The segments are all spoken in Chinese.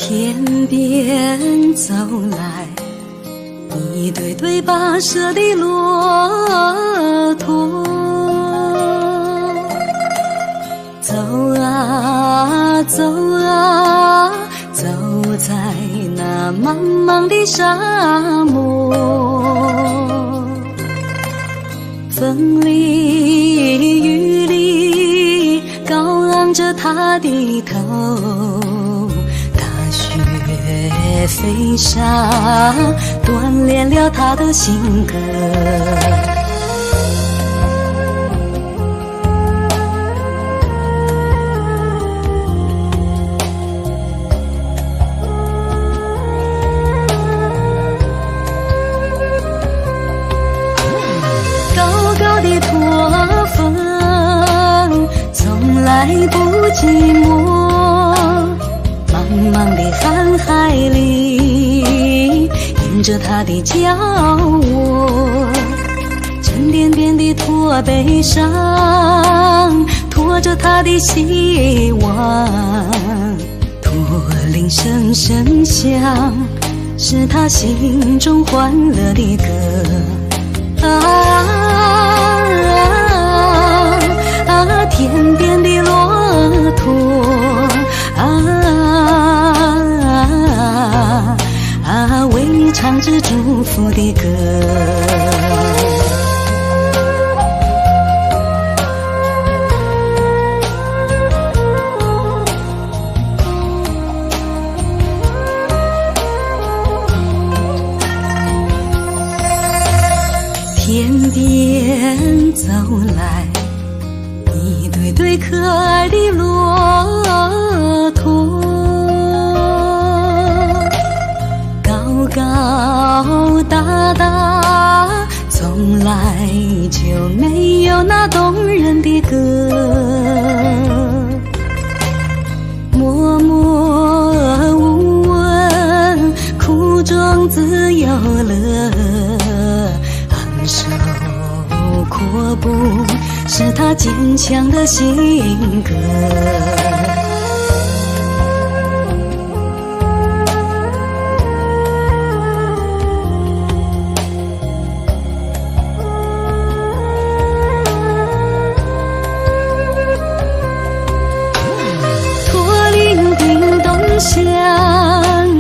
天边走来一对对跋涉的骆驼，走啊走啊，走在那茫茫的沙漠，风里雨里高昂着他的头，大雪飞沙锻炼了他的性格。高高的驼峰从来不寂寞，茫茫的瀚海里迎着他的脚窝，沉甸甸的驼背上驮着他的希望，驼铃声声响，是他心中欢乐的歌。天边的骆驼为你唱着祝福的歌。天边走来一对对可爱的骆驼，高高大大，从来就没有那动人的歌，默默无闻，苦中自有乐，手阔步是他坚强的性格。驼铃叮咚响，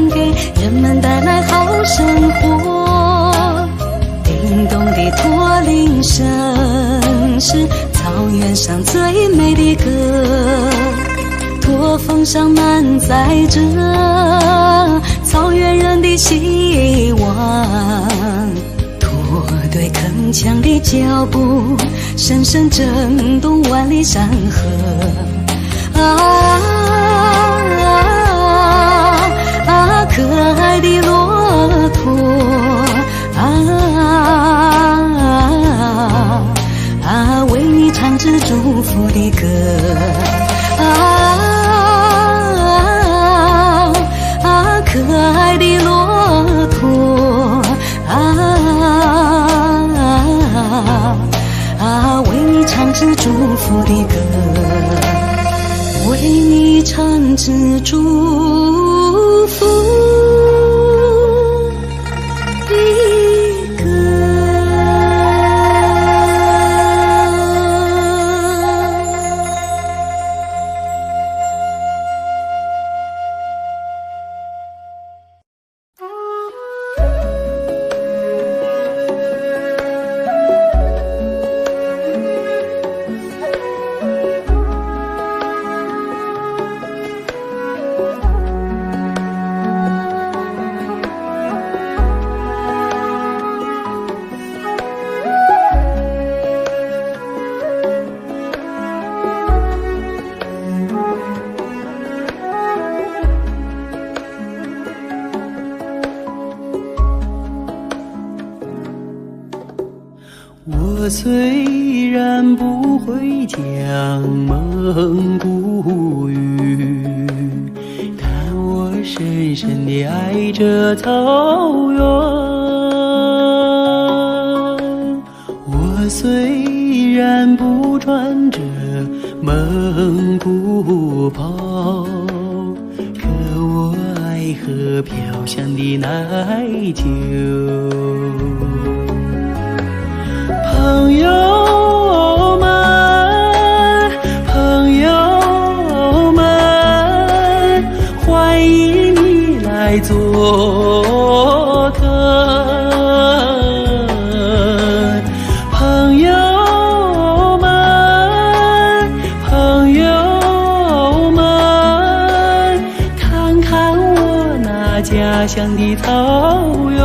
给人们带来好生活，叮咚的驼铃声是草原上最美的歌，驼峰上满载着草原人的希望，驼队铿锵的脚步深深震动万里山河。可爱的骆驼为你唱着祝福的歌。可爱的骆驼为你唱着祝福的歌，为你唱着祝福的歌。我虽然不会讲蒙古语，但我深深地爱着草原。我虽然不穿着蒙古袍，可我爱和飘香的奶酒。朋友们，朋友们，欢迎你来做客。朋友们，朋友们，看看我那家乡的草原。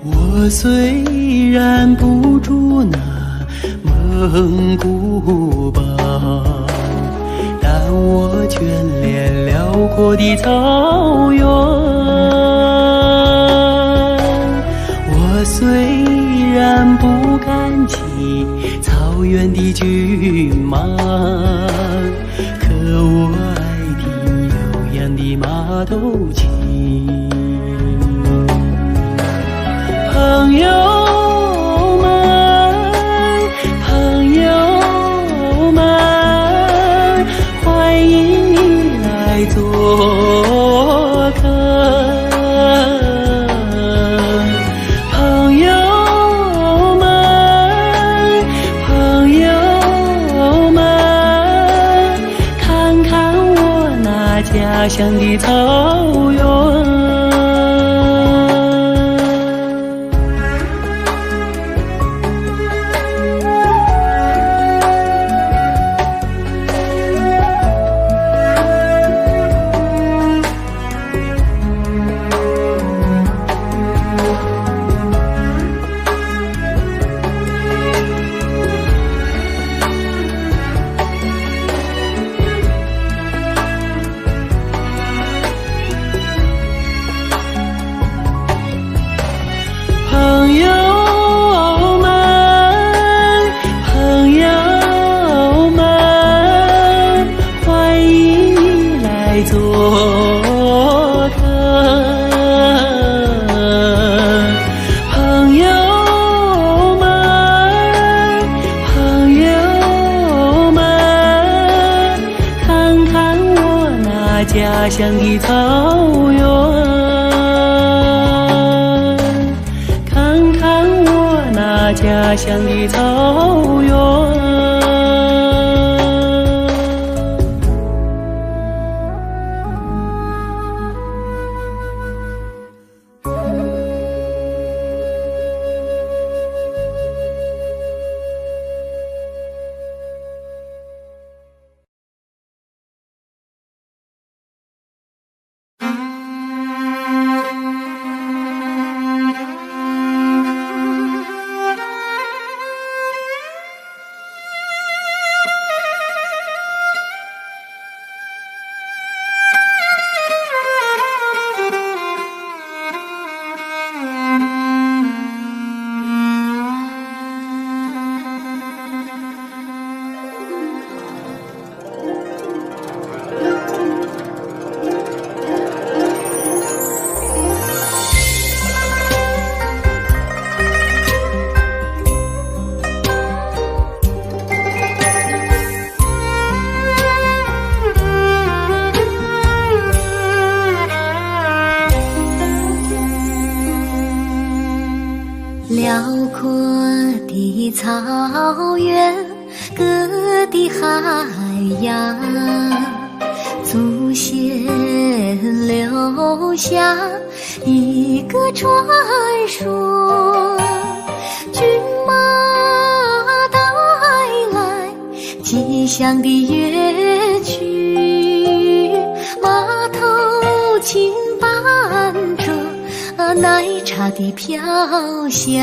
我虽然不住那蒙古包，但我眷恋辽阔的草原。我虽然不敢骑草原的骏马，可我爱听悠扬的马头琴。朋友们，朋友们，欢迎你来做客。朋友们，朋友们，看看我那家乡的草原。朋友们，朋友们，欢迎你来做客。朋友们，朋友们，看看我那家乡的草原。家乡的草原。辽阔的草原，各地海洋，祖先留下一个传说，骏马带来吉祥的乐曲，马头琴伴着奶茶的飘香。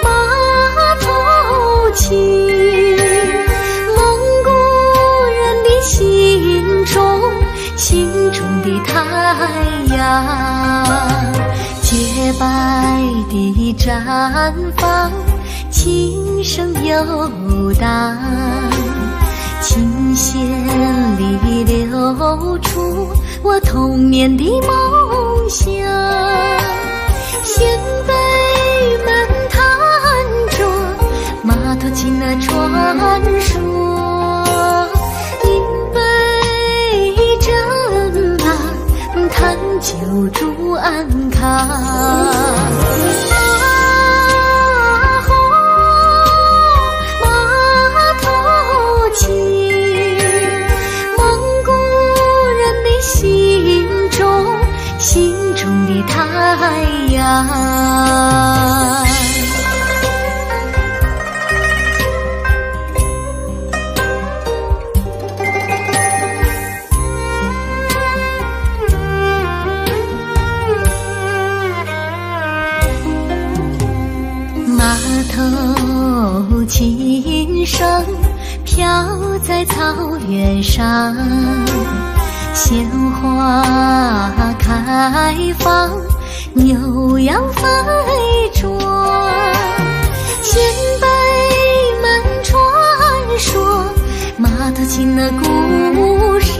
马头琴，蒙古人的心中的太阳，洁白的绽放，琴声游荡，琴弦里流出我童年的梦想。先辈们弹着马头尽那传说，因为真难谈救助安康。心中的太阳，码头琴声飘在草原上，鲜花开放，牛羊飞转，千百门传说，码头琴的故事，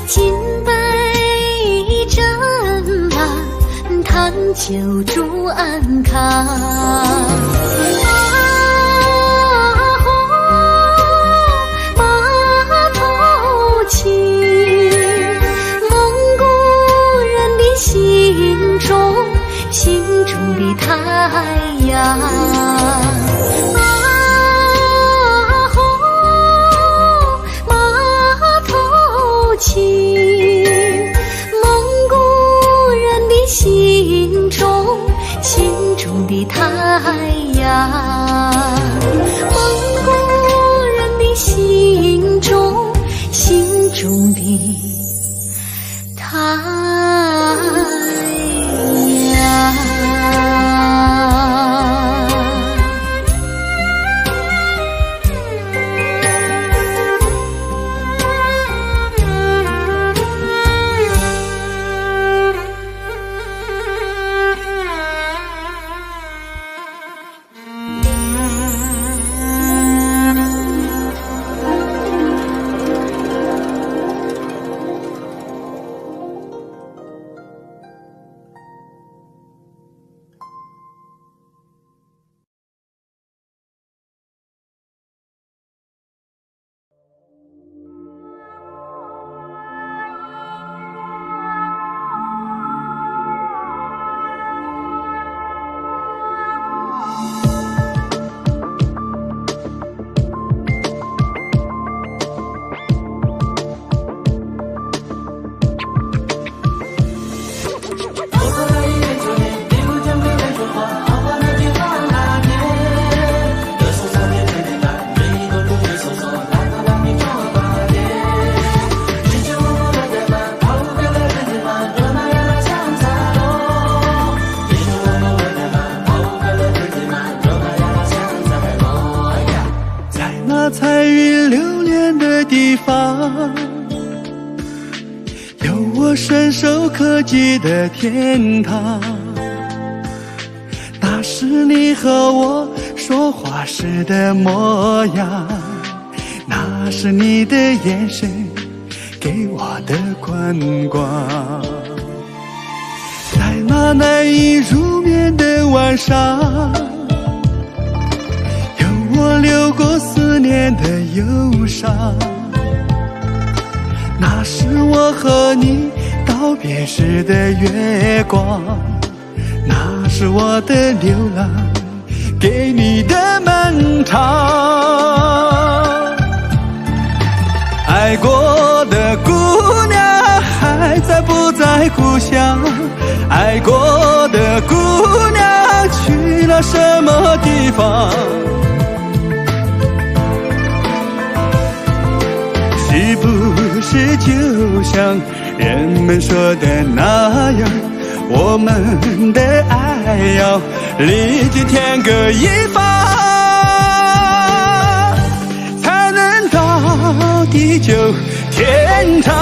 金杯斟满，谈救助安康。心中的太阳，码头琴，蒙古人的心中的太阳，蒙古人的心中的太阳。彩云流连的地方，有我伸手可及的天堂。那是你和我说话时的模样，那是你的眼神给我的宽广。在那难以入眠的晚上，我流过思念的忧伤，那是我和你道别时的月光，那是我的流浪给你的漫长。爱过的姑娘还在不在故乡？爱过的姑娘去了什么地方？是不是就像人们说的那样，我们的爱要历经天各一方，才能到地久天长。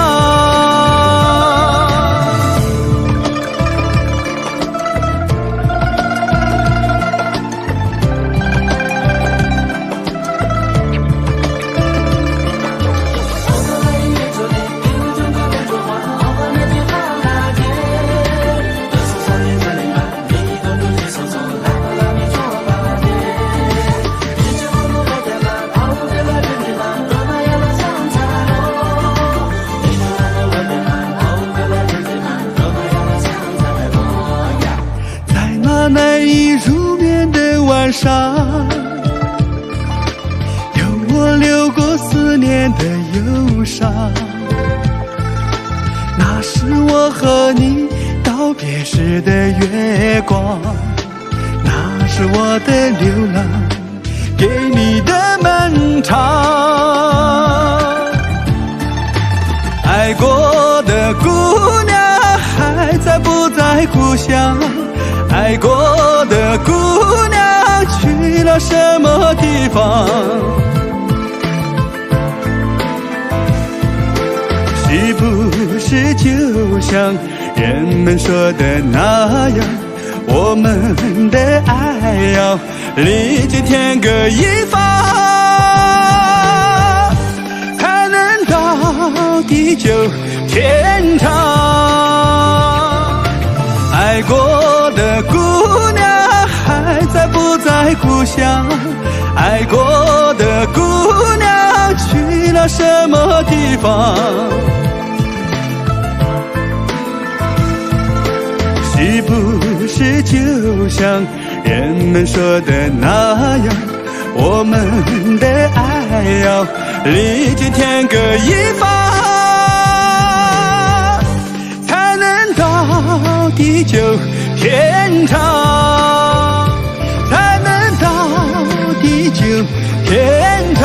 上，有我流过思念的忧伤。那是我和你道别时的月光，那是我的流浪，给你的漫长。爱过的姑娘还在不在故乡？爱过的姑娘去了什么地方？是不是就像人们说的那样，我们的爱要历经天各一方，才能到地久天长？爱过的姑娘还在不在故乡？爱过的姑娘去了什么地方？是不是就像人们说的那样，我们的爱要历经天各一方，才能到地久天长，才能到地久天长。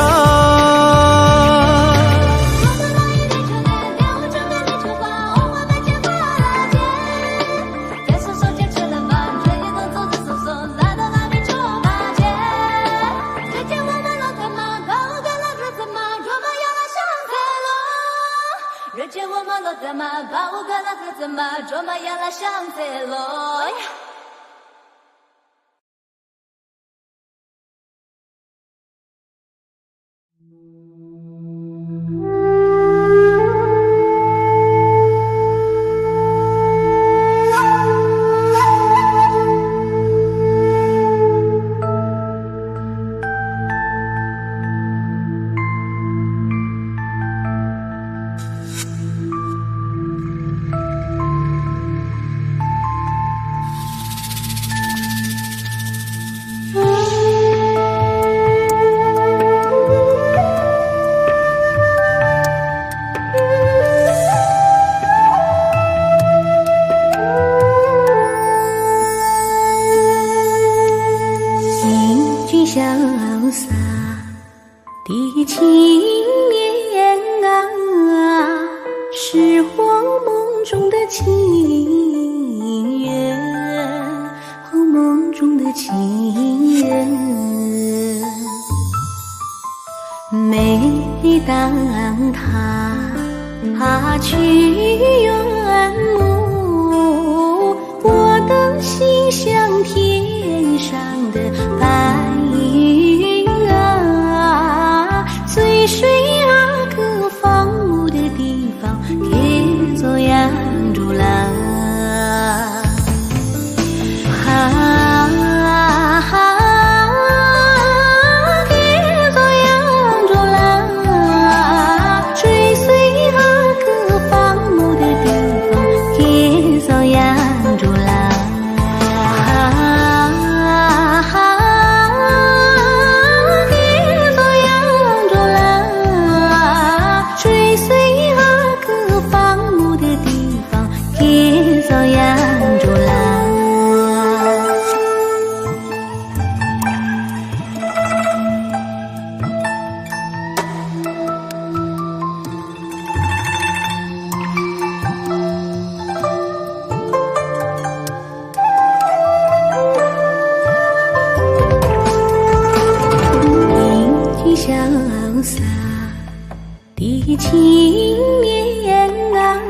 每当他去远暮，我的心像天上的白云啊，随水啊，各放牧的地方，给做养猪郎。情绵啊，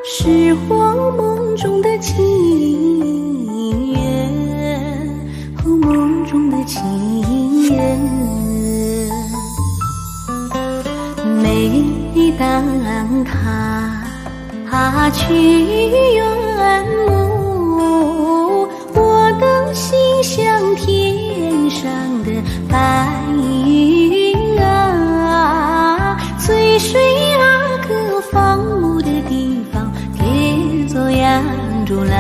是我梦中的情缘，梦中的情缘。每当他去远暮，我的心像天上的白云啊，随水啊，各放牧的地方，给做养猪郎。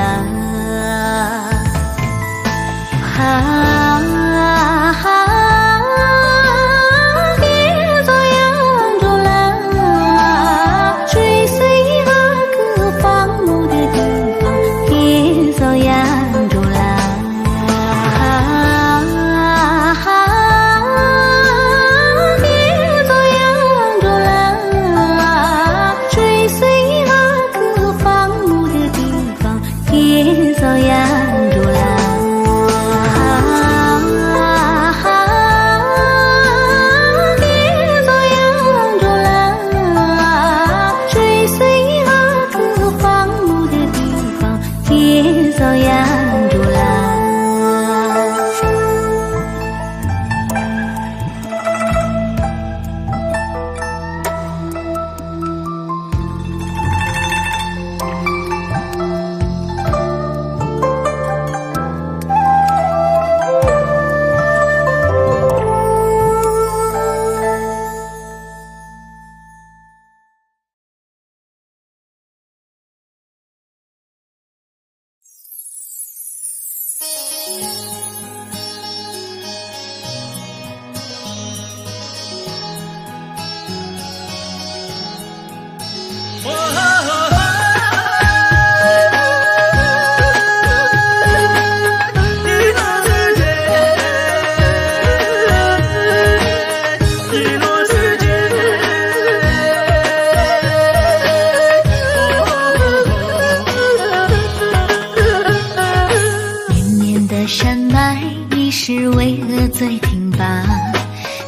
吧。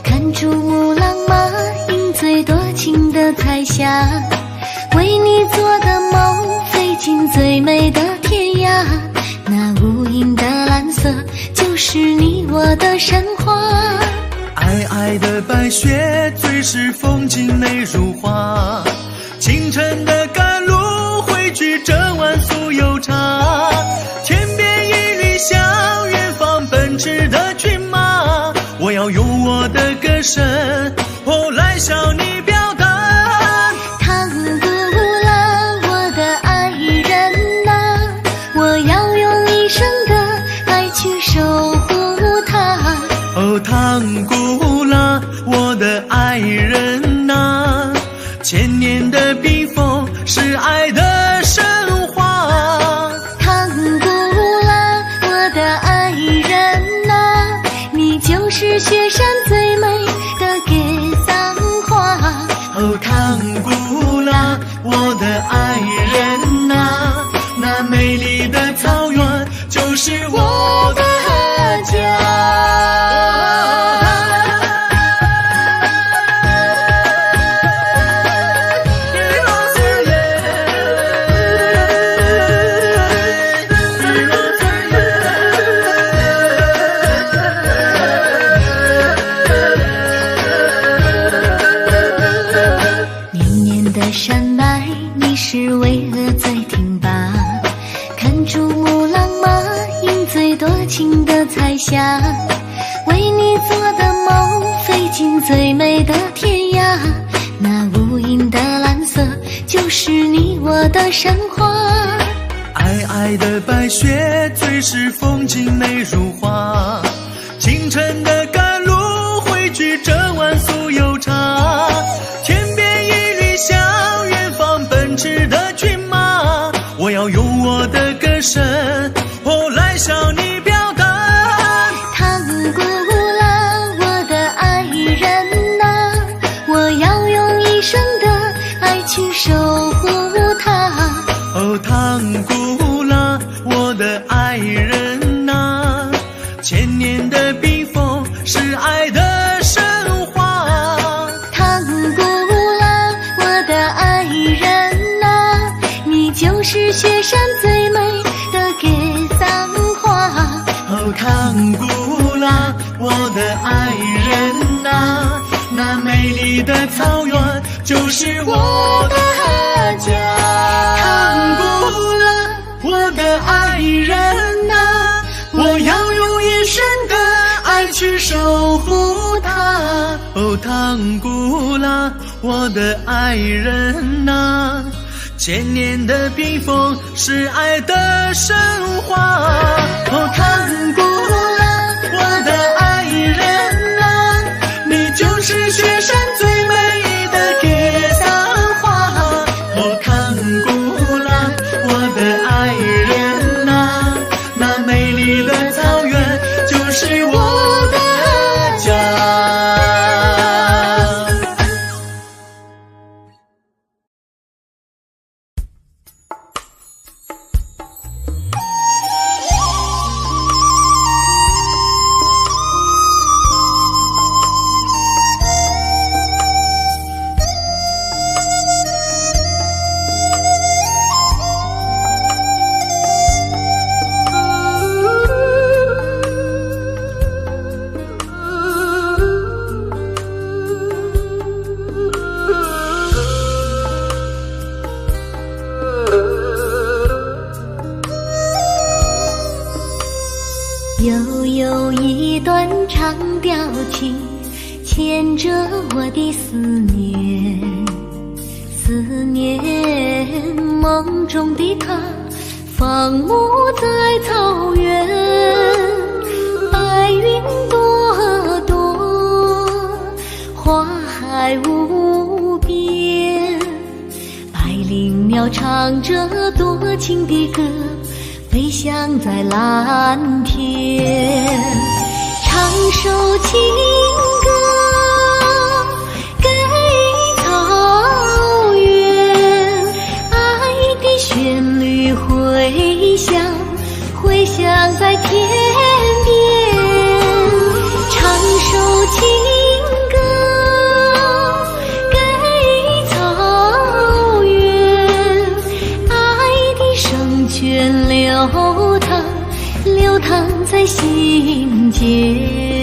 看珠穆朗玛饮醉多情的彩霞，为你做的梦飞进最美的天涯。那无垠的蓝色就是你我的神话。皑皑的白雪最是风景美如画，清晨的甘露汇聚这晚酥油茶。天边一缕香，远方奔驰的骏马，我要用我的歌声来向你表达。唐古拉，我的爱人啊，我要用一生的爱去守护它。唐古拉，我的爱人啊，千年的冰封是爱的神话。唐古拉，我的爱人啊，你就是雪山最美的格桑花。唐古拉，我的爱人啊，那美丽的草原就是我的家。山脉，你是巍峨最挺拔。看珠穆朗玛饮醉多情的彩霞，为你做的梦飞进最美的天涯。那无垠的蓝色就是你我的神话。皑皑的白雪最是风景美如画，清晨的甘露汇聚这晚酥油茶。天边一缕香，远方奔驰的骏马，我要用我的歌声来向你表达。唐古拉，我的爱人啊，我要用一生的爱去守护它。唐古拉，我的爱人啊，千年的冰封是爱的神话。唐古拉，我的爱人啊，你就是雪山最美的格桑花。唐古拉，我的爱人啊，那美丽的草原就是我的家。唐古拉，我的爱人啊，我要用一生的爱去守护它。唐古拉，我的爱人啊，千年的冰封是爱的神话。唐古拉，我的爱人啊，你就是雪山最美的格桑花。唐古拉，我的爱人啊，那美丽的草原就是我的家。又有一段长调情，牵着我的思念，思念梦中的他，放牧在草原，白云朵朵，花海无边，百灵鸟唱着多情的歌，飞翔在蓝天，唱首情歌给草原，爱的旋律回响，回响在天边，唱首心间。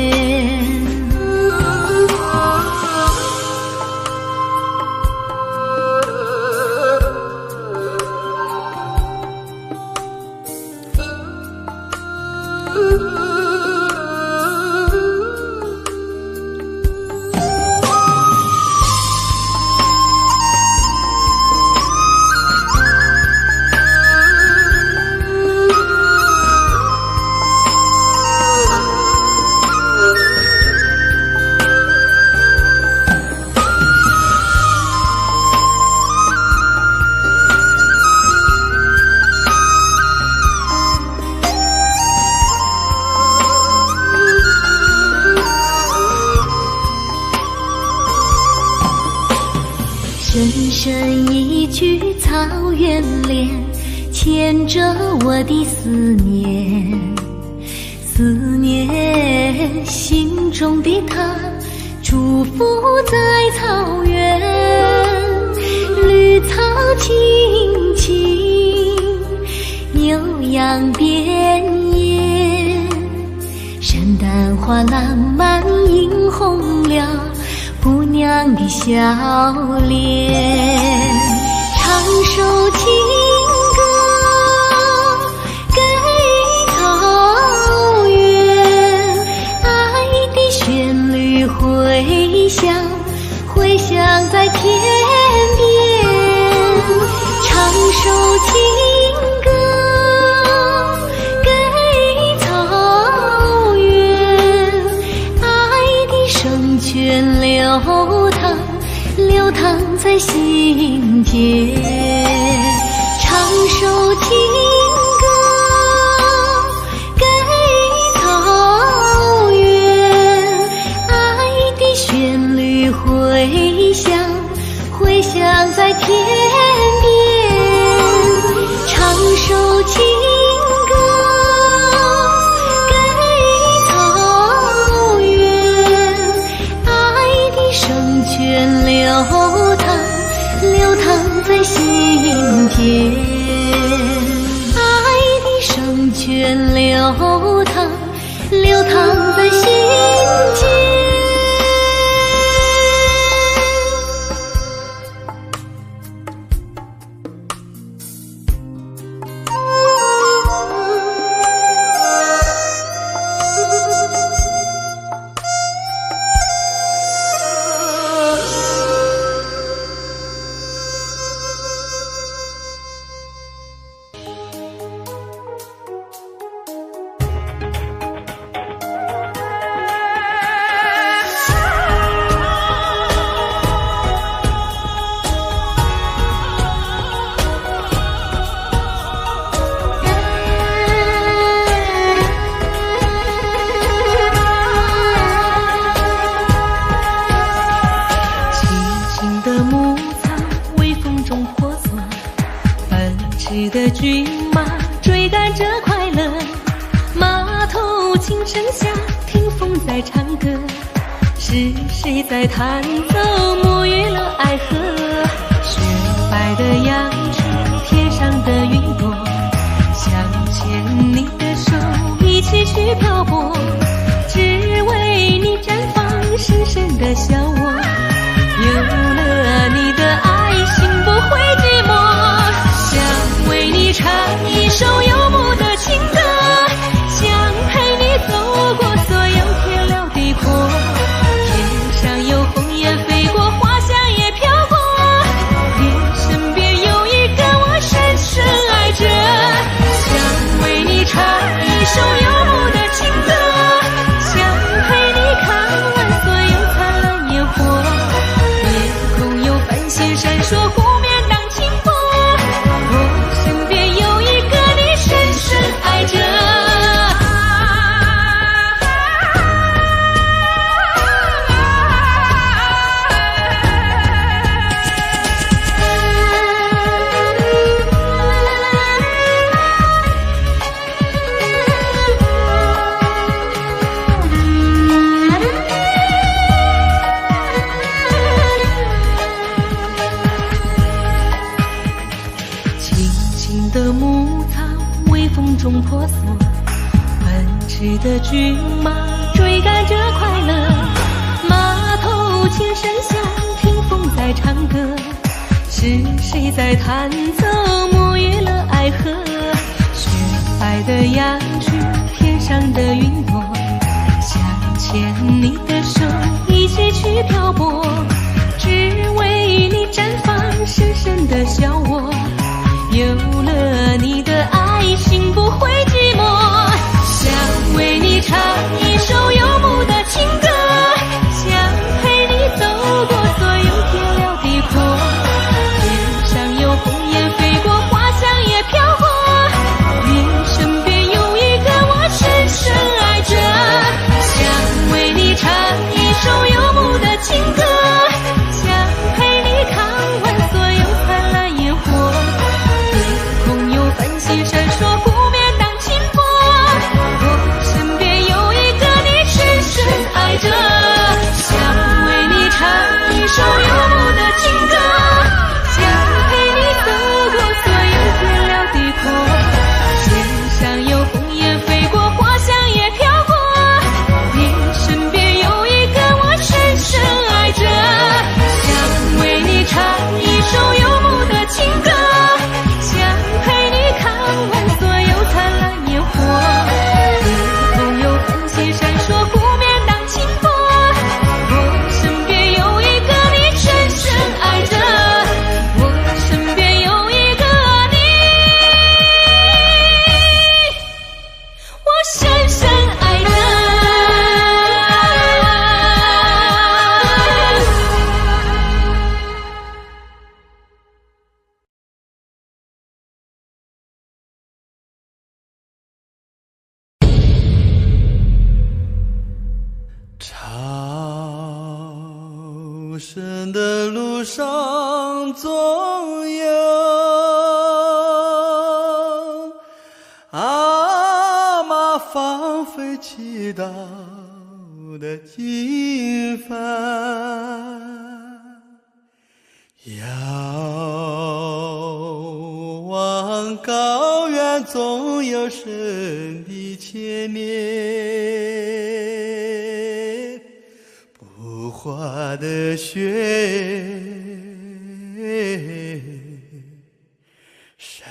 深深一句草原恋，牵着我的思念，思念心中的他，祝福在草原。绿草青青，牛羊遍野，山丹花烂漫映红了姑娘的笑脸，唱首情歌给草原，爱的旋律回响，回响在天边。唱首情歌给草原，爱的圣泉流淌，流淌在心间。唱首情歌给草原，爱的旋律回响，回响在天边。唱首情流淌，流淌在心间，爱的圣泉流淌，流淌在心间。的骏马追赶着快乐，马头琴声下，听风在唱歌，是谁在弹奏沐浴了爱河？雪白的羊群，天上的云朵，想牵你的手，一起去漂泊，只为你绽放深深的笑窝。有了你的爱，心不会寂寞。想为你唱一首游牧的情歌，想陪你走过所有天辽地阔。天上有鸿雁飞过，花香也飘过，你身边有一个我深深爱着。想为你唱一首游牧的情歌，骏马追赶着快乐，马头琴声响，听风在唱歌。是谁在弹奏沐浴了爱河？雪白的杨枝，天上的云朵，想牵你的手一起去漂泊，只为你绽放深深的笑窝。有了你的爱，心不会寂寞，想为你唱一首游牧的情歌，想陪你走过所有天辽地阔。天上有鸿雁飞过，花香也飘过，你身边有一个我深深爱着，想为你唱一首游牧的情歌，想陪你看完所有灿烂烟火。天空有繁星闪烁，湖面荡清波，我身边有一个你深深爱着，想为你唱一首游牧的情歌，想陪你走过所有天辽地阔。天上有鸿雁飞过，花香也飘过，你身边有一个我深深爱着，想为你唱一首游牧的情歌，想陪你看完所有灿烂烟火。天空有繁星闪烁，湖面荡清波，我身边有一个你深深爱着，我身边有一个你，我深深爱着。朝圣的路上总有阿嬷放飞祈祷的经幡，遥望高原总有神的牵念，不化的雪山。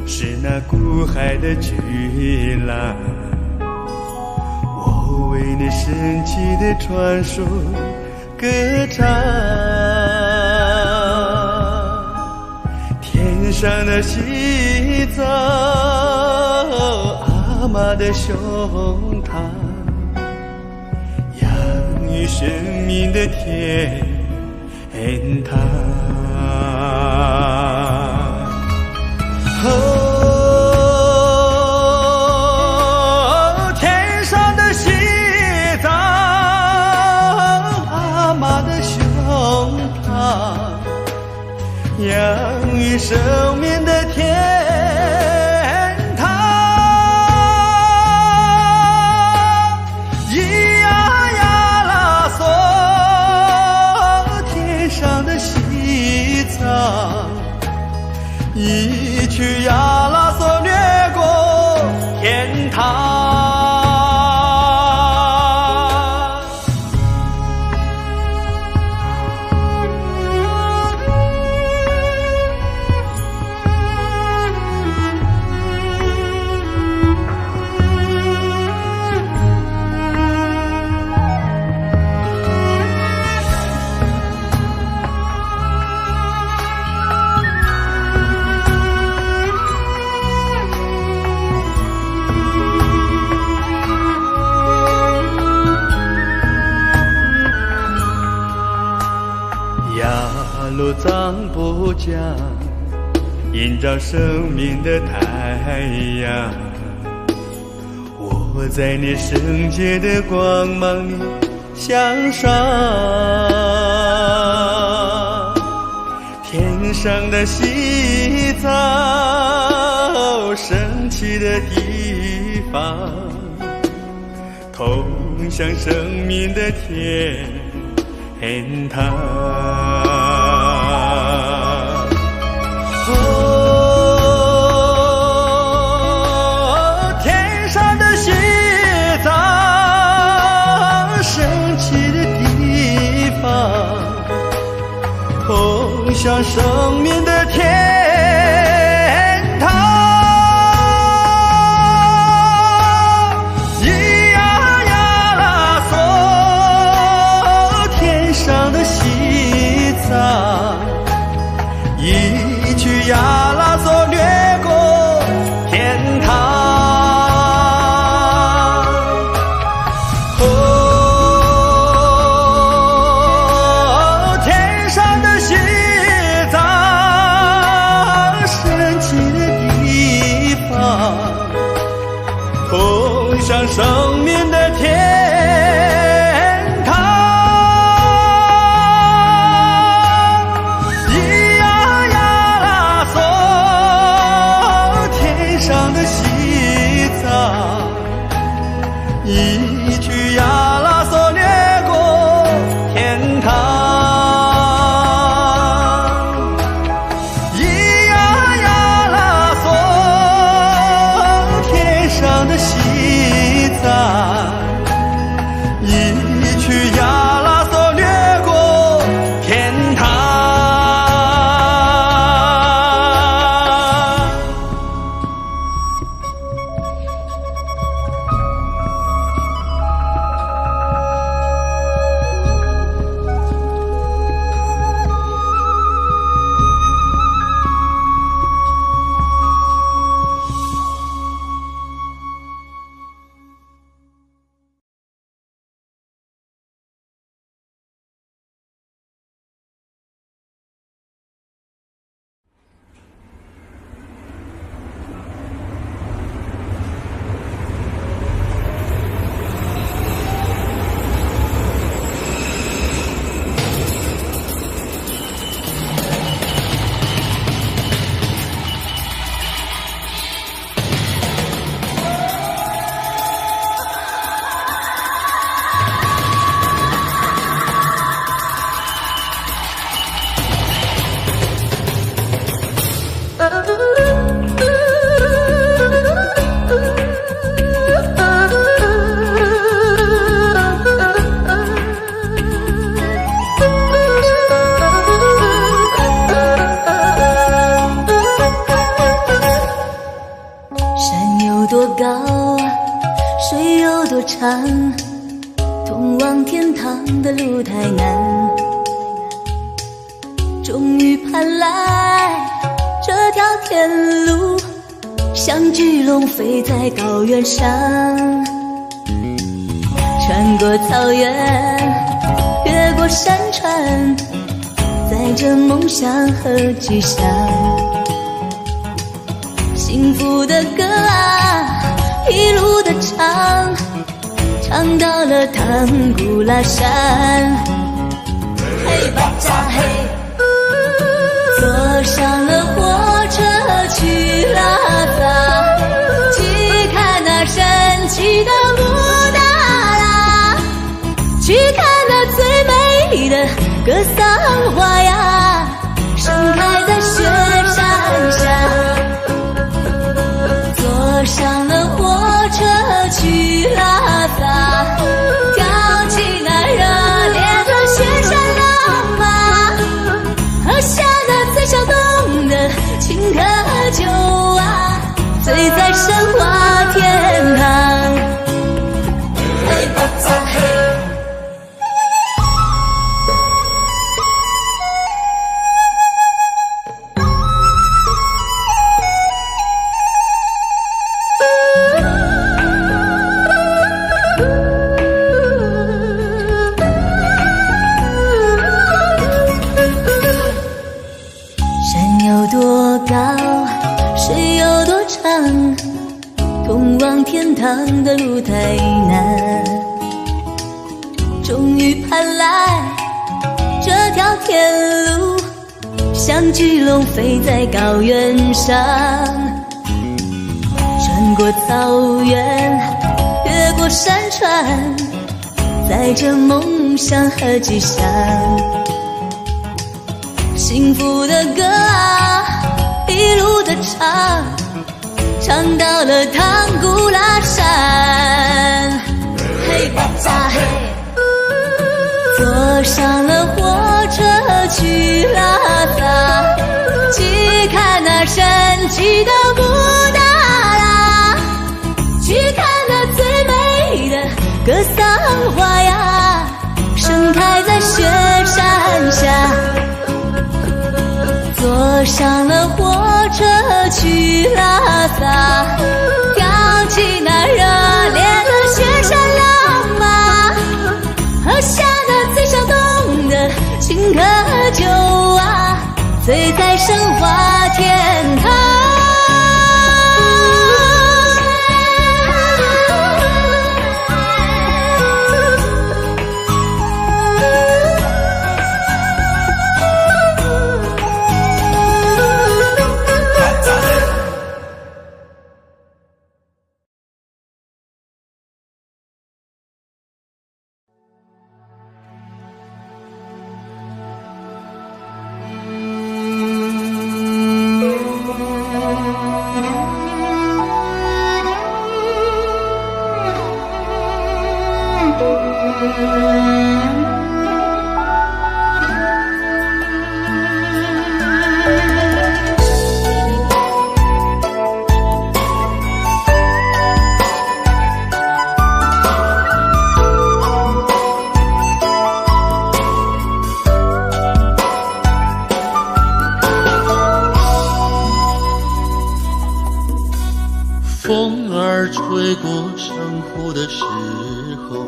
是那古海的巨浪，我为你神奇的传说歌唱。天上的西藏，阿嬷的胸膛，养育生命的天堂。天上的西藏，阿嬷的胸膛，养育生命的天堂。咿呀呀啦嗦，天上的西藏，一曲呀啦嗦掠过天堂。雅鲁藏布江，映照生命的太阳。我在你圣洁的光芒里向上，天上的西藏，升起的地方，通向生命的天堂。天上的西藏，升起的地方，通向生命的天堂。咿呀呀啦嗦，天上的西藏，一曲呀啦嗦掠过天堂。天上的西藏，升起的地方，通向生命的天堂。咿呀呀啦嗦，天上的西藏，一曲呀啦嗦掠过天堂。咿呀呀啦嗦，天上的西藏，一曲呀啦嗦掠过天堂。山有多高，水有多长，通往天堂的路太难。终于盼来这条天路，像巨龙飞在高原上，穿过草原，越过山川，载着梦想和吉祥。幸福的歌啊，一路的唱，唱到了唐古拉山。嘿巴扎嘿，坐上了火车去拉萨，去看那神奇的布达拉，去看那最美丽的格桑花呀，盛开在雪山下。坐上了火车去拉萨，跳起那热烈的雪山浪吧，喝下那最小洞的青稞酒啊，醉在神话天堂。嘿巴扎嘿，趟的路太难，终于盼来这条天路，像巨龙飞在高原上，穿过草原，越过山川，载着梦想和吉祥。幸福的歌啊，一路的唱，唱到了唐古拉山。嘿吧吧嘿，坐上了火车去拉萨，去看那神奇的布达拉，去看那最美的格桑花呀，盛开在雪山下。坐上了火车去拉萨，跳起那热烈的雪山浪吧，喝下那最上冻的青稞酒啊，醉在神话天堂。风儿吹过山谷的时候，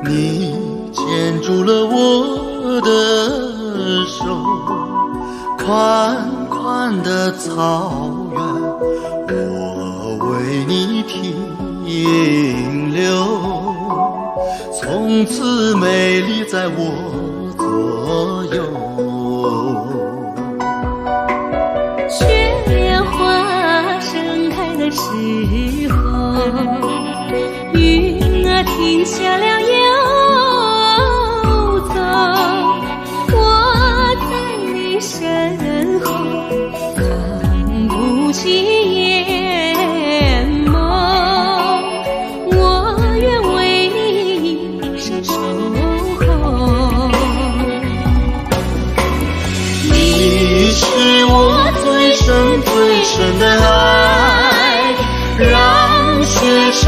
你牵住了我的手，宽宽的草原，我为你停留，从此美丽在我左右。雪花盛开的时候，云儿停下了游走，我在你身后看不起眼眸，我愿为你一生守候。你是我最深最深的爱，让雪山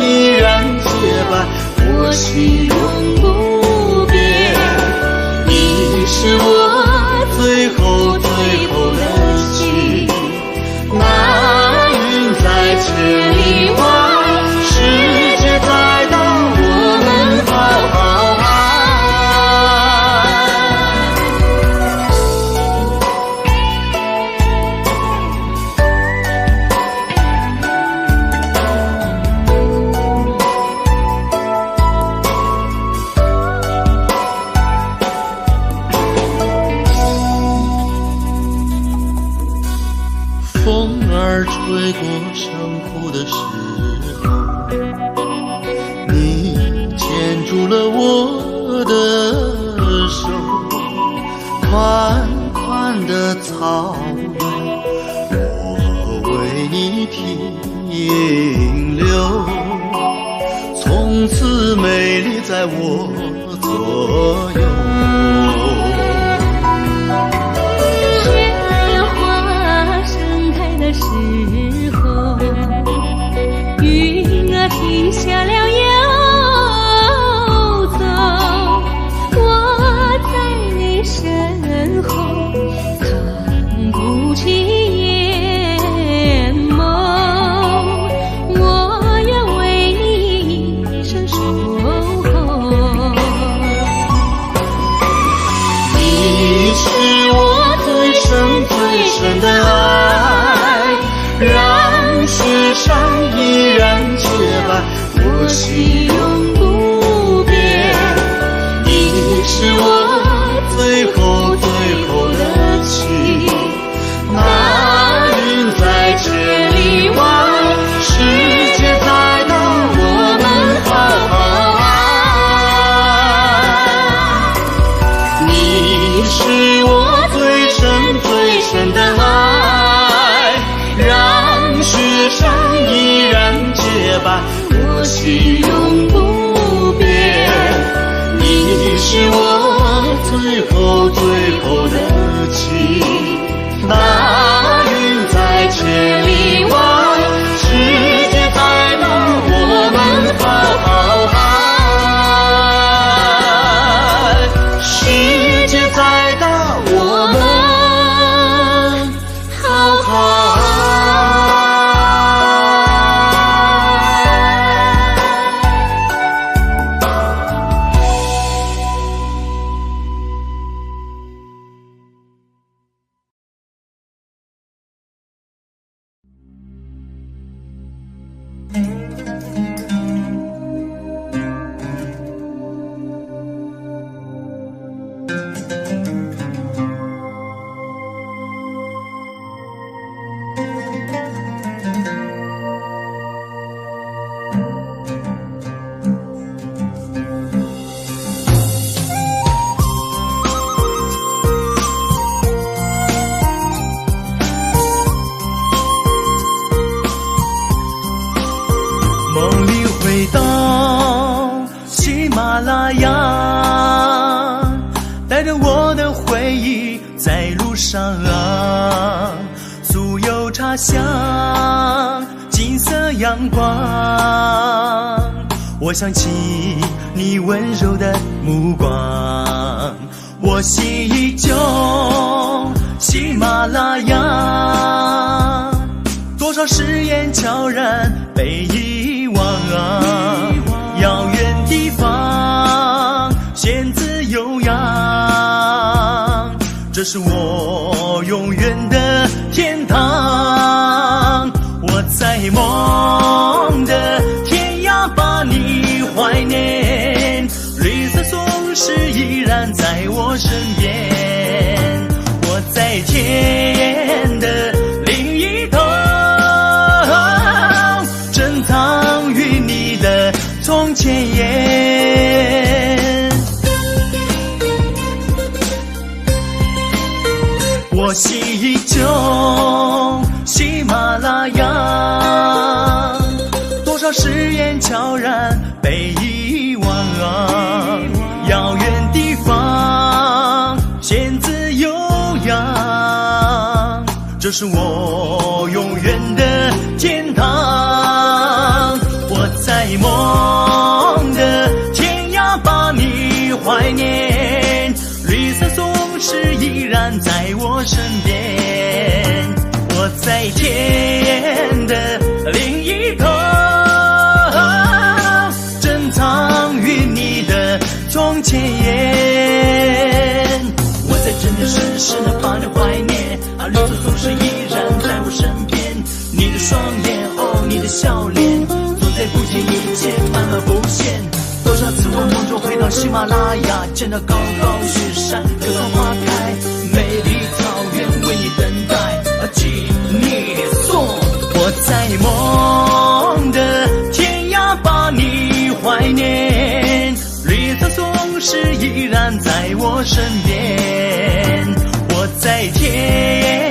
依然洁白，我心永不变。你是我最后最后的情，那云在千里外，世界在等我们好好爱。风儿吹过山谷的时候，你牵住了我的手，宽宽的草原，我为你停留，从此美丽在我左右。的时候，云儿停下了游走，我在你身后看不起眼眸，我愿为你一生守候。最后的情。那云在千里外，世界在等我们好好爱。你是我最深的爱，让世上依然洁白，我心永不变。你是我最后的情。那云在千里外，世界在等我们好好爱，世界在等我们好好爱。梦里回到喜马拉雅，带着我的回忆在路上啊，酥油茶香，金色阳光。我想起你温柔的目光，我心依旧喜马拉雅，多少誓言悄然被遗忘啊，遥远地方仙子悠扬，这是我永远的天堂。我在梦的天涯把你怀念，绿色松石依然在我身边。我在天的另一头，珍藏于你的从前言。我心依旧喜马拉雅，多少誓言悄然被遗忘啊，遥远地方仙子悠扬，这是我永远的天堂。我在梦的天涯把你怀念，绿色松石依然在我身边。我在天的另一头，珍藏于你的从前言。我在真的深深的把你怀念，绿色松石依然在我身边。你的双眼，哦，你的笑脸，总在不经意间慢慢浮现。多少次我梦中回到喜马拉雅，见到高高雪山，可松花开，美丽草原为你等待，请你送。我在梦的天涯把你怀念，绿色松石依然在我身边。我在天